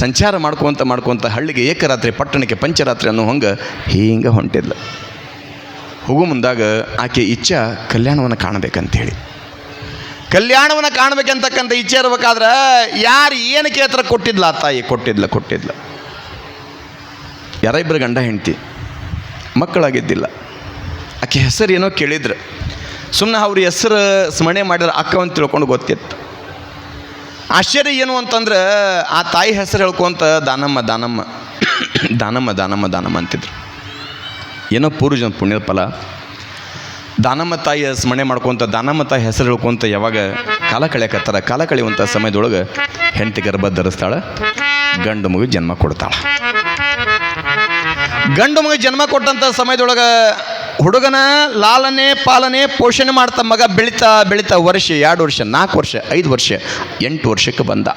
ಸಂಚಾರ ಮಾಡ್ಕೊತ ಹಳ್ಳಿಗೆ ಏಕರಾತ್ರಿ ಪಟ್ಟಣಕ್ಕೆ ಪಂಚರಾತ್ರಿ ಅನ್ನೋ ಹಂಗೆ ಹಿಂಗೆ ಹೊಂಟಿದ್ಲ. ಹೋಗೋ ಮುಂದಾಗ ಆಕೆ ಇಚ್ಛೆ ಕಲ್ಯಾಣವನ್ನು ಕಾಣಬೇಕಂತೇಳಿ. ಕಲ್ಯಾಣವನ್ನು ಕಾಣಬೇಕಂತಕ್ಕಂಥ ಇಚ್ಛೆ ಇರಬೇಕಾದ್ರೆ ಯಾರು ಏನು ಕೇಳ್ತಾರ ಕೊಟ್ಟಿದ್ಲ ಆ ತಾಯಿ, ಕೊಟ್ಟಿದ್ಲ. ಯಾರ ಇಬ್ಬರು ಗಂಡ ಹೆಂಡ್ತಿ, ಮಕ್ಕಳಾಗಿದ್ದಿಲ್ಲ. ಆಕೆ ಹೆಸರು ಏನೋ ಕೇಳಿದ್ರು, ಸುಮ್ಮನೆ ಅವ್ರ ಹೆಸರು ಸ್ಮರಣೆ ಮಾಡಿದ್ರೆ ಅಕ್ಕವಂತ ತಿಳ್ಕೊಂಡು ಗೊತ್ತಿತ್ತು. ಆಶ್ಚರ್ಯ ಏನು ಅಂತಂದ್ರೆ ಆ ತಾಯಿ ಹೆಸರು ಹೇಳ್ಕೊಂತ ದಾನಮ್ಮ ಅಂತಿದ್ರು. ಏನೋ ಪೂರ್ವಜನ ಪುಣ್ಯದ ಫಲ. ದಾನಮ್ಮ ತಾಯಿಯ ಸ್ಮರಣೆ ಮಾಡ್ಕೊತ ದಾನಮ್ಮ ತಾಯಿ ಹೆಸರು ಹೇಳ್ಕೊಂತ ಯಾವಾಗ ಕಾಲ ಕಳೆಯುವಂಥ ಸಮಯದೊಳಗೆ ಹೆಂಡತಿ ಗರ್ಭ ಧರಿಸ್ತಾಳೆ, ಗಂಡು ಮಗು ಜನ್ಮ ಕೊಡ್ತಾಳೆ. ಗಂಡು ಮಗು ಜನ್ಮ ಕೊಟ್ಟಂಥ ಸಮಯದೊಳಗೆ ಹುಡುಗನ ಲಾಲನೆ ಪಾಲನೆ ಪೋಷಣೆ ಮಾಡ್ತಾ ಮಗ ಬೆಳೀತಾ ವರ್ಷ 2 ವರ್ಷ 4 ವರ್ಷ 5 ವರ್ಷ 8 ವರ್ಷಕ್ಕೆ ಬಂದ.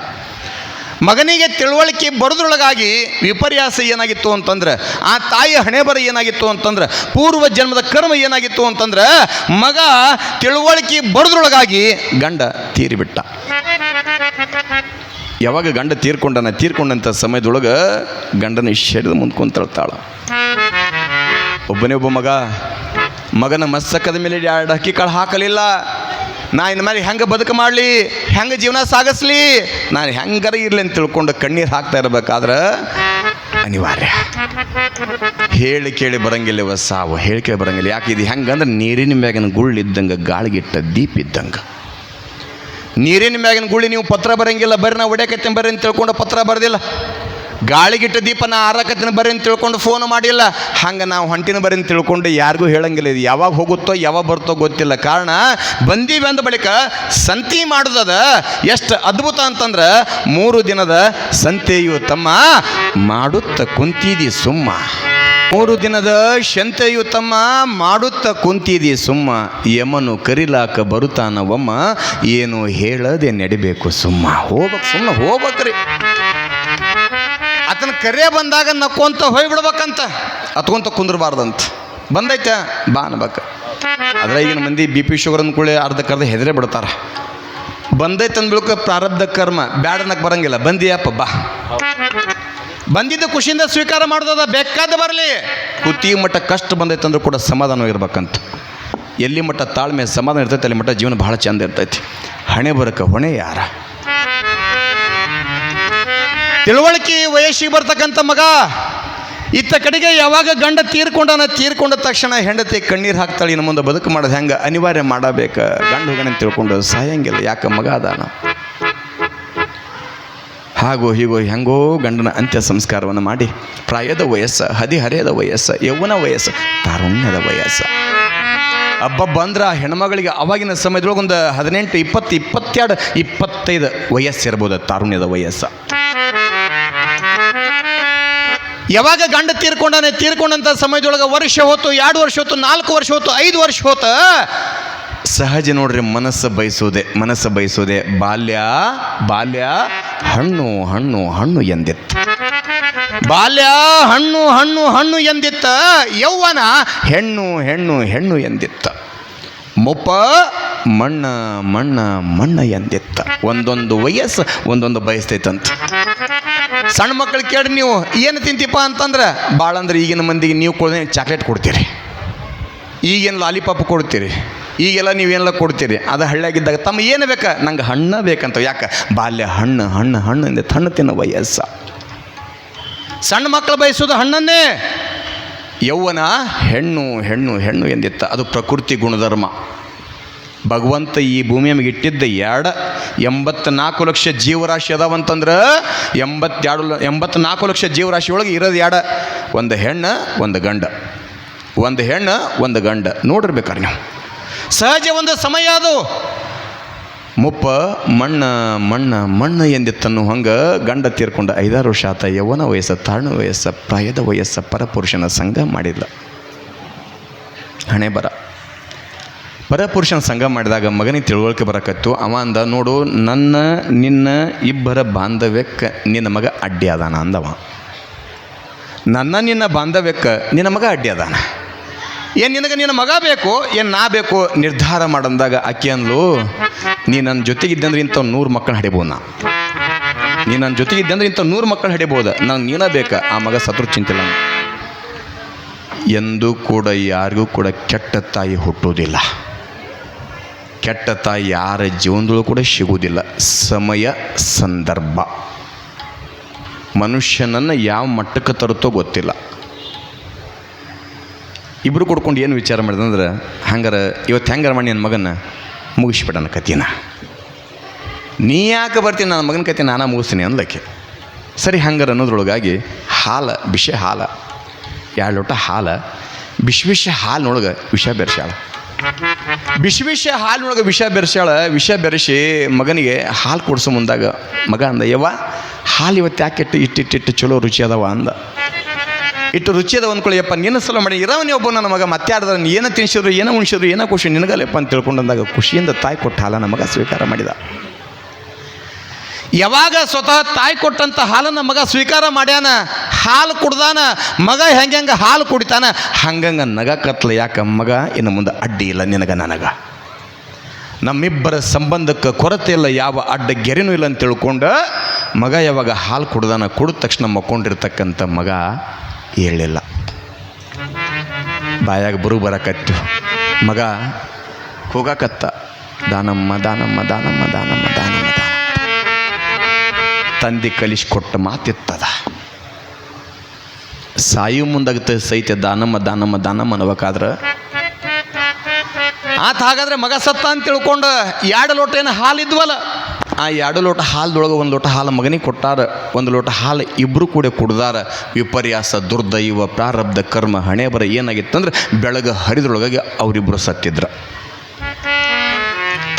ಮಗನಿಗೆ ತಿಳುವಳಿಕೆ ಬರೋದ್ರೊಳಗಾಗಿ ವಿಪರ್ಯಾಸ ಏನಾಗಿತ್ತು ಅಂತಂದ್ರೆ, ಆ ತಾಯಿಯ ಹಣೆಬರ ಏನಾಗಿತ್ತು ಅಂತಂದ್ರೆ, ಪೂರ್ವ ಜನ್ಮದ ಕರ್ಮ ಏನಾಗಿತ್ತು ಅಂತಂದ್ರೆ, ಮಗ ತಿಳುವಳಿಕೆ ಬರೋದ್ರೊಳಗಾಗಿ ಗಂಡ ತೀರಿಬಿಟ್ಟ. ಯಾವಾಗ ಗಂಡ ತೀರ್ಕೊಂಡಂಥ ಸಮಯದೊಳಗೆ ಗಂಡನ ಶರೀರದ ಮುಂದೆ ಕುಂತಳ್ತಾಳ. ಒಬ್ಬನೇ ಒಬ್ಬ ಮಗನ ಮಸ್ತಕದ ಮೇಲೆ 2 ಅಕ್ಕಿ ಕಾಳು ಹಾಕಲಿಲ್ಲ. ನಾ ಇನ್ನು ಮೇಲೆ ಹೆಂಗೆ ಬದುಕು ಮಾಡಲಿ, ಹೆಂಗೆ ಜೀವನ ಸಾಗಿಸ್ಲಿ, ನಾನು ಹೆಂಗಾರ ಇರಲಿ ಅಂತ ತಿಳ್ಕೊಂಡು ಕಣ್ಣೀರು ಹಾಕ್ತಾ ಇರಬೇಕಾದ್ರೆ ಅನಿವಾರ್ಯ. ಹೇಳಿ ಕೇಳಿ ಬರಂಗಿಲ್ಲ ಸಾವು, ಹೇಳಿ ಕೇಳಿ ಬರಂಗಿಲ್ಲ. ಯಾಕೆ ಇದು ಹೆಂಗಂದ್ರೆ ನೀರಿನ ಮ್ಯಾಗಿನ ಗುಳ್ಳಿದ್ದಂಗೆ, ಗಾಳಿಗಿಟ್ಟ ದೀಪ ಇದ್ದಂಗೆ. ನೀರಿನ ಮ್ಯಾಗಿನ ಗುಳ್ಳಿ ನೀವು ಪತ್ರ ಬರಂಗಿಲ್ಲ, ಬರ್ರಿ ನಾ ಹೊಡ್ಯಾಕತ್ತೀನಿ ಬರ್ರಿ ಅಂತ ತಿಳ್ಕೊಂಡು ಪತ್ರ ಬರೋದಿಲ್ಲ. ಗಾಳಿಗಿಟ್ಟ ದೀಪನ ಆರಕತ್ತಿನ ಬರ್ರಿ ಅಂತ ತಿಳ್ಕೊಂಡು ಫೋನ್ ಮಾಡಿಲ್ಲ. ಹಂಗೆ ನಾವು ಹೊಂಟಿನ ಬರ್ರಿ ಅಂತ ತಿಳ್ಕೊಂಡು ಯಾರಿಗೂ ಹೇಳಂಗಿಲ್ಲ. ಇದು ಯಾವಾಗ ಹೋಗುತ್ತೋ ಯಾವಾಗ ಬರುತ್ತೋ ಗೊತ್ತಿಲ್ಲ. ಕಾರಣ ಬಂದೀವಿ ಅಂದ ಬಳಿಕ ಸಂತಿ ಮಾಡೋದದ ಎಷ್ಟು ಅದ್ಭುತ ಅಂತಂದ್ರೆ, 3 ದಿನದ ಸಂತೆಯು ತಮ್ಮ ಮಾಡುತ್ತ ಕುಂತಿದಿ ಸುಮ್ಮ. 3 ದಿನದ ಶಂತೆಯು ತಮ್ಮ ಮಾಡುತ್ತ ಕುಂತಿದಿ ಸುಮ್ಮ. ಯಮನು ಕರಿಲಾಕ ಬರುತ್ತಾನ ಒಮ್ಮ, ಏನು ಹೇಳದೆ ನಡಿಬೇಕು ಸುಮ್ಮ. ಸುಮ್ಮನೆ ಹೋಗ್ಬೇಕ್ರಿ. ಆತನ ಕರೆ ಬಂದಾಗ ನಕ್ಕೊಂತ ಹೋಗ್ಬಿಡ್ಬೇಕಂತ, ಹತ್ಕೊಂತ ಕುಂದ್ರಬಾರ್ದಂತ. ಬಂದೈತೆ ಬಾ ಅನ್ಬೇಕು. ಅದ್ರ ಈಗಿನ ಮಂದಿ BP ಶುಗರ್ ಅಂದ್ಕೊಳ್ಳಿ ಅರ್ಧಕ್ಕರ್ಧ ಹೆದರೇ ಬಿಡ್ತಾರ. ಬಂದೈತೆ ಅಂದ್ಬಿಳಕ ಪ್ರಾರಬ್ಧ ಕರ್ಮ, ಬ್ಯಾಡನಕ್ಕೆ ಬರಂಗಿಲ್ಲ. ಬಂದಿಯಪ್ಪ ಬಾ, ಬಂದಿದ್ದ ಖುಷಿಯಿಂದ ಸ್ವೀಕಾರ ಮಾಡೋದ. ಬೇಕಾದ ಬರಲಿ. ಕುತ್ತಿ ಮಟ್ಟ ಕಷ್ಟ ಬಂದೈತೆ ಅಂದ್ರೂ ಕೂಡ ಸಮಾಧಾನವಾಗಿರ್ಬೇಕಂತ. ಎಲ್ಲಿ ಮಟ್ಟ ತಾಳ್ಮೆ ಸಮಾಧಾನ ಇರ್ತೈತೆ ಅಲ್ಲಿ ಮಟ್ಟ ಜೀವನ ಬಹಳ ಚಂದ ಇರ್ತೈತಿ. ಹಣೆ ಬರಕ ಹೊಣೆ ಯಾರ? ತಿಳುವಳಿಕೆ ವಯಸ್ಸಿಗೆ ಬರ್ತಕ್ಕಂಥ ಮಗ ಇತ್ತ ಕಡೆಗೆ ಯಾವಾಗ ಗಂಡ ತೀರ್ಕೊಂಡ ತಕ್ಷಣ ಹೆಂಡತಿ ಕಣ್ಣೀರು ಹಾಕ್ತಾಳೆ. ಇನ್ನು ಮುಂದೆ ಬದುಕು ಮಾಡೋದು ಹೆಂಗೆ, ಅನಿವಾರ್ಯ ಮಾಡಬೇಕು. ಗಂಡ ಹೋಗೋಣ ತಿಳ್ಕೊಂಡು ಸಾಯಂಗಿಲ್ಲ. ಯಾಕೆ ಮಗ ಅದಾನ. ಹಾಗೋ ಹೀಗೋ ಹೆಂಗೋ ಗಂಡನ ಅಂತ್ಯ ಸಂಸ್ಕಾರವನ್ನು ಮಾಡಿ ಪ್ರಾಯದ ವಯಸ್ಸು, ಹದಿಹರೆಯದ ವಯಸ್ಸು, ಯೌವನ ವಯಸ್ಸು, ತಾರುಣ್ಯದ ವಯಸ್ಸು. ಹಬ್ಬ ಬಂದ್ರೆ ಆ ಹೆಣ್ಮಗಳಿಗೆ ಅವಾಗಿನ ಸಮಯದೊಳಗೆ ಒಂದು 18, 20, 22, 25 ವಯಸ್ಸಿರ್ಬೋದು. ತಾರುಣ್ಯದ ವಯಸ್ಸು. ಯಾವಾಗ ಗಂಡ ತೀರ್ಕೊಂಡಂಥ ಸಮಯದೊಳಗೆ ವರ್ಷ ಹೊತ್ತು, 2 ವರ್ಷ ಹೊತ್ತು, 4 ವರ್ಷ ಹೊತ್ತು, 5 ವರ್ಷ ಹೊತ್ತು ಸಹಜ ನೋಡ್ರಿ. ಮನಸ್ಸು ಬಯಸೋದೆ ಬಾಲ್ಯ ಹಣ್ಣು ಎಂದಿತ್ತು. ಬಾಲ್ಯ ಹಣ್ಣು ಎಂದಿತ್ತ. ಯೌವನ ಹೆಣ್ಣು ಎಂದಿತ್ತ. ಮುಪ್ಪ ಮಣ್ಣ ಎಂದಿತ್ತ. ಒಂದೊಂದು ವಯಸ್ಸು ಒಂದೊಂದು ಬಯಸ್ತೈತಂತ. ಸಣ್ಣ ಮಕ್ಕಳು ಕೇಳಿ ನೀವು ಏನು ತಿಂತೀಪ ಅಂತಂದ್ರೆ, ಭಾಳ ಅಂದ್ರೆ ಈಗಿನ ಮಂದಿಗೆ ನೀವು ಚಾಕ್ಲೇಟ್ ಕೊಡ್ತೀರಿ, ಈಗೇನು ಲಾಲಿಪಾಪ್ ಕೊಡ್ತೀರಿ, ಈಗೆಲ್ಲ ನೀವೇನೆಲ್ಲ ಕೊಡ್ತೀರಿ. ಅದು ಹಳ್ಳಿಯಾಗಿದ್ದಾಗ ತಮ್ಮ ಏನು ಬೇಕಾ, ನಂಗೆ ಹಣ್ಣು ಬೇಕಂತ. ಯಾಕೆ? ಬಾಲ್ಯ ಹಣ್ಣು ಎಂದಿತ್ತು. ಹಣ್ಣು ತಿನ್ನೋ ವಯಸ್ಸು. ಸಣ್ಣ ಮಕ್ಕಳು ಬಯಸೋದು ಹಣ್ಣನ್ನೇ. ಯೌವನ ಹೆಣ್ಣು ಎಂದಿತ್ತ. ಅದು ಪ್ರಕೃತಿ ಗುಣಧರ್ಮ. ಭಗವಂತ ಈ ಭೂಮಿಯ ಮೇಲೆ ಇಟ್ಟಿದ್ದ 84 ಲಕ್ಷ ಜೀವರಾಶಿ ಅದಾವಂತಂದ್ರೆ 84 ಲಕ್ಷ ಜೀವರಾಶಿ ಒಳಗೆ ಇರೋದು 2, ಒಂದು ಹೆಣ್ಣು ಒಂದು ಗಂಡ. ನೋಡಿರ್ಬೇಕಾರೆ ನೀವು ಸಹಜ ಒಂದು ಸಮಯ ಅದು. ಮುಪ್ಪ ಮಣ್ಣ ಎಂದಿತ್ತನ್ನು ಹಂಗೆ ಗಂಡ ತೀರ್ಕೊಂಡು 5-6 ವರ್ಷ ಆತ. ಯೌವನ ವಯಸ್ಸು, ತಾಳ್ಮೆ ವಯಸ್ಸು, ಪ್ರಾಯದ ವಯಸ್ಸು, ಪರಪುರುಷನ ಸಂಘ ಮಾಡಿಲ್ಲ. ಹಣೆ ಬರ. ಪರಪುರುಷನ ಸಂಘ ಮಾಡಿದಾಗ ಮಗನಿಗೆ ತಿಳುವಳಿಕೆ ಬರಕತ್ತು. ಅವ ಅಂದ, ನೋಡು ನಿನ್ನ ಇಬ್ಬರ ಬಾಂಧವ್ಯಕ್ಕೆ ನಿನ್ನ ಮಗ ಅಡ್ಡಿ ಅದಾನ ಅಂದವ. ನಿನ್ನ ಬಾಂಧವ್ಯಕ್ಕೆ ನಿನ್ನ ಮಗ ಅಡ್ಡಿ ಅದಾನ. ಏನು ನಿನಗೆ ನಿನ್ನ ಮಗ ಬೇಕು, ಏನು ನಾ ಬೇಕು ನಿರ್ಧಾರ ಮಾಡಂದಾಗ ಆಕೆ ಅಂದ್ಲು, ನೀ ನನ್ನ ಜೊತೆಗಿದ್ದಂದ್ರೆ ಇಂಥ 100 ಮಕ್ಕಳು ಹಡಿಬೋದು. ನೀನು ನನ್ನ ಜೊತೆಗಿದ್ದೆ ಅಂದ್ರೆ ಇಂಥ 100 ಮಕ್ಕಳು ಹಿಡಿಬೋದು, ನಂಗೆ ನೀನೇ ಬೇಕಾ, ಆ ಮಗ ಸತ್ರು ಚಿಂತಿಲ್ಲ. ಎಂದೂ ಕೂಡ ಯಾರಿಗೂ ಕೂಡ ಕೆಟ್ಟ ತಾಯಿ ಹುಟ್ಟುವುದಿಲ್ಲ. ಕೆಟ್ಟ ತಾಯಿ ಯಾರ ಜೀವನದಲ್ಲೂ ಕೂಡ ಸಿಗುವುದಿಲ್ಲ. ಸಮಯ ಸಂದರ್ಭ ಮನುಷ್ಯನನ್ನು ಯಾವ ಮಟ್ಟಕ್ಕೆ ತರುತ್ತೋ ಗೊತ್ತಿಲ್ಲ. ಇಬ್ಬರು ಕೊಡ್ಕೊಂಡು ಏನು ವಿಚಾರ ಮಾಡಿದಂದ್ರೆ, ಹಂಗಾರೆ ಇವತ್ತು ಹೆಂಗಾರ ಮಾಡಿ ನನ್ನ ಮಗನ ಮುಗಿಸ್ಬಿಡೋಣ ಕತೀನ, ನೀ ಯಾಕೆ ಬರ್ತೀನಿ, ನನ್ನ ಮಗನ ಕತೆ ನಾನಾ ಮುಗಿಸ್ತೀನಿ ಅಂದ್ಲಕ್ಕೆ. ಸರಿ ಹಂಗಾರೆ ಅನ್ನೋದ್ರೊಳಗಾಗಿ ಹಾಲು, ಬಿಸಿ ಹಾಲು, 2 ಲೋಟ ಹಾಲು, ಬಿಸಿ ಹಾಲಿನೊಳಗೆ ವಿಷ ಬೆರೆಸ್ಯಾಳ. ಬಿಸಿ ಹಾಲಿನೊಳಗೆ ವಿಷ ಬೆರೆಸ್ಯಾಳ. ವಿಷ ಬೆರೆಸಿ ಮಗನಿಗೆ ಹಾಲು ಕೊಡಿಸೋ ಮುಂದಾಗ ಮಗ ಅಂದ, ಯವ್ವ ಹಾಲು ಇವತ್ತು ಯಾಕೆ ಇಟ್ಟು ಚಲೋ ರುಚಿ ಅದಾವ ಅಂದ. ಇಟ್ಟು ರುಚಿ ಅದಾವ ಅಂದ್ಕೊಳ್ಳಿಯಪ್ಪ, ನಿನ್ನ ಸಲ ಮಾಡಿ ಇರವನೇ ಒಬ್ಬ ನನ್ನ ಮಗ, ಮತ್ತೆ ಆಡಿದ್ರೆ ಏನೋ ತಿನ್ಸಿದ್ರು, ಏನೋ ಉಣಿಸಿದ್ರು, ಏನೋ ಖುಷಿ ನಿನಗಲ್ಲಪ್ಪ ಅಂತ ತಿಳ್ಕೊಂಡಂದಾಗ ಖುಷಿಯಿಂದ ತಾಯಿ ಕೊಟ್ಟ ಹಾಲನ್ನು ಮಗ ಸ್ವೀಕಾರ ಮಾಡಿದ. ಯಾವಾಗ ಸ್ವತಃ ತಾಯಿ ಕೊಟ್ಟಂಥ ಹಾಲನ್ನು ಮಗ ಸ್ವೀಕಾರ ಮಾಡ್ಯಾನ, ಹಾಲು ಕುಡ್ದಾನ, ಮಗ ಹೆಂಗೆ ಹಾಲು ಕುಡಿತಾನ ಹಂಗಂಗೆ ನಗ ಕತ್ಲ. ಯಾಕೆ ಮಗ ಇನ್ನು ಮುಂದೆ ಅಡ್ಡಿ ಇಲ್ಲ ನಿನಗೆ ನನಗೆ, ನಮ್ಮಿಬ್ಬರ ಸಂಬಂಧಕ್ಕೆ ಕೊರತೆ ಇಲ್ಲ, ಯಾವ ಅಡ್ಡ ಗೆರೆನೂ ಇಲ್ಲ ಅಂತ ತಿಳ್ಕೊಂಡು ಮಗ ಯಾವಾಗ ಹಾಲು ಕುಡ್ದಾನ, ಕುಡಿದ ತಕ್ಷಣ ಮಕ್ಕೊಂಡಿರ್ತಕ್ಕಂಥ ಮಗ ಹೇಳಿಲ್ಲ. ಬಾಯಾಗ ಬರಕತ್ತು. ಮಗ ಕೂಗಾಕತ್ತ, ದಾನಮ್ಮ ದಾನಮ್ಮ ದಾನಮ್ಮ ದಾನಮ್ಮ ದಾನಮ್ಮ ದಾನ. ತಂದೆ ಕಲಿಸ್ಕೊಟ್ಟ ಮಾತಿತ್ತದ. ಸಾಯು ಮುಂದಾಗುತ್ತೆ ಸಹಿತ ದಾನಮ್ಮ ದಾನಮ್ಮ ದಾನಮ್ಮ ಅನ್ಬೇಕಾದ್ರೆ ಆತ ಹಾಗಾದ್ರೆ ಮಗ ಸತ್ತ ಅಂತ ತಿಳ್ಕೊಂಡು 2 ಲೋಟ ಏನು ಹಾಲು ಇದ್ವಲ್ಲ, ಆ 2 ಲೋಟ ಹಾಲದೊಳಗೆ 1 ಲೋಟ ಹಾಲು ಮಗನಿಗೆ ಕೊಟ್ಟಾರ, 1 ಲೋಟ ಹಾಲು ಇಬ್ಬರು ಕೂಡ ಕುಡ್ದಾರ. ವಿಪರ್ಯಾಸ, ದುರ್ದೈವ, ಪ್ರಾರಬ್ಧ, ಕರ್ಮ, ಹಣೆ ಬರ ಏನಾಗಿತ್ತಂದ್ರೆ ಬೆಳಗ್ಗೆ ಹರಿದ್ರೊಳಗಾಗಿ ಅವರಿಬ್ಬರು ಸತ್ತಿದ್ರು.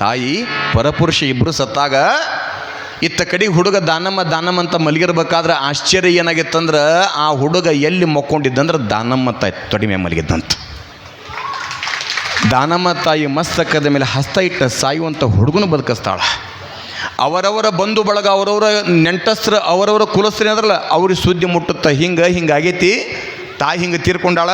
ತಾಯಿ ಪರಪುರುಷ ಇಬ್ಬರು ಸತ್ತಾಗ ಇತ್ತ ಕಡೆಗೆ ಹುಡುಗ ದಾನಮ್ಮ ದಾನಮ್ಮ ಅಂತ ಮಲಗಿರ್ಬೇಕಾದ್ರೆ ಆಶ್ಚರ್ಯ ಏನಾಗಿತ್ತಂದ್ರೆ, ಆ ಹುಡುಗ ಎಲ್ಲಿ ಮಕ್ಕೊಂಡಿದ್ದಂದ್ರೆ ದಾನಮ್ಮ ತಾಯಿ ತೊಡಿಮೆ ಮಲಗಿದ್ದಂತ. ದಾನಮ್ಮ ತಾಯಿ ಮಸ್ತಕದ ಮೇಲೆ ಹಸ್ತ ಇಟ್ಟ ಸಾಯುವಂಥ ಹುಡುಗನು ಬದುಕಿಸ್ತಾಳ. ಅವರವರ ಬಂಧು ಬಳಗ, ಅವರವರ ನೆಂಟಸ್ತ್ರ, ಅವರವರ ಕುಲಸ್ತ್ರೀ ಅದರಲ್ಲ, ಅವ್ರಿಗೆ ಸುದ್ದಿ ಮುಟ್ಟುತ್ತಾ ಹಿಂಗಾಗೈತಿ, ತಾಯಿ ಹಿಂಗೆ ತೀರ್ಕೊಂಡಾಳ,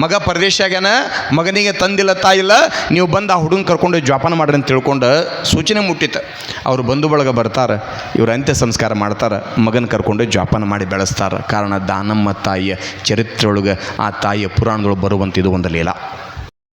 ಮಗ ಪರದೇಶ ಆಗ್ಯಾನ, ಮಗನಿಗೆ ತಂದಿಲ್ಲ ತಾಯಿಲ್ಲ, ನೀವು ಬಂದು ಆ ಹುಡುಗನ ಕರ್ಕೊಂಡು ಜೋಪಾನ ಮಾಡ್ರಿ ಅಂತ ತಿಳ್ಕೊಂಡು ಸೂಚನೆ ಮುಟ್ಟಿತ್ತು. ಅವರು ಬಂಧು ಬಳಗ ಬರ್ತಾರೆ, ಇವ್ರು ಅಂತ್ಯ ಸಂಸ್ಕಾರ ಮಾಡ್ತಾರೆ, ಮಗನ ಕರ್ಕೊಂಡು ಜೋಪಾನ ಮಾಡಿ ಬೆಳೆಸ್ತಾರೆ. ಕಾರಣ ದಾನಮ್ಮ ತಾಯಿಯ ಚರಿತ್ರೆ ಒಳಗೆ, ಆ ತಾಯಿಯ ಪುರಾಣದೊಳಗೆ ಬರುವಂಥದ್ದು ಒಂದು ಲೀಲ.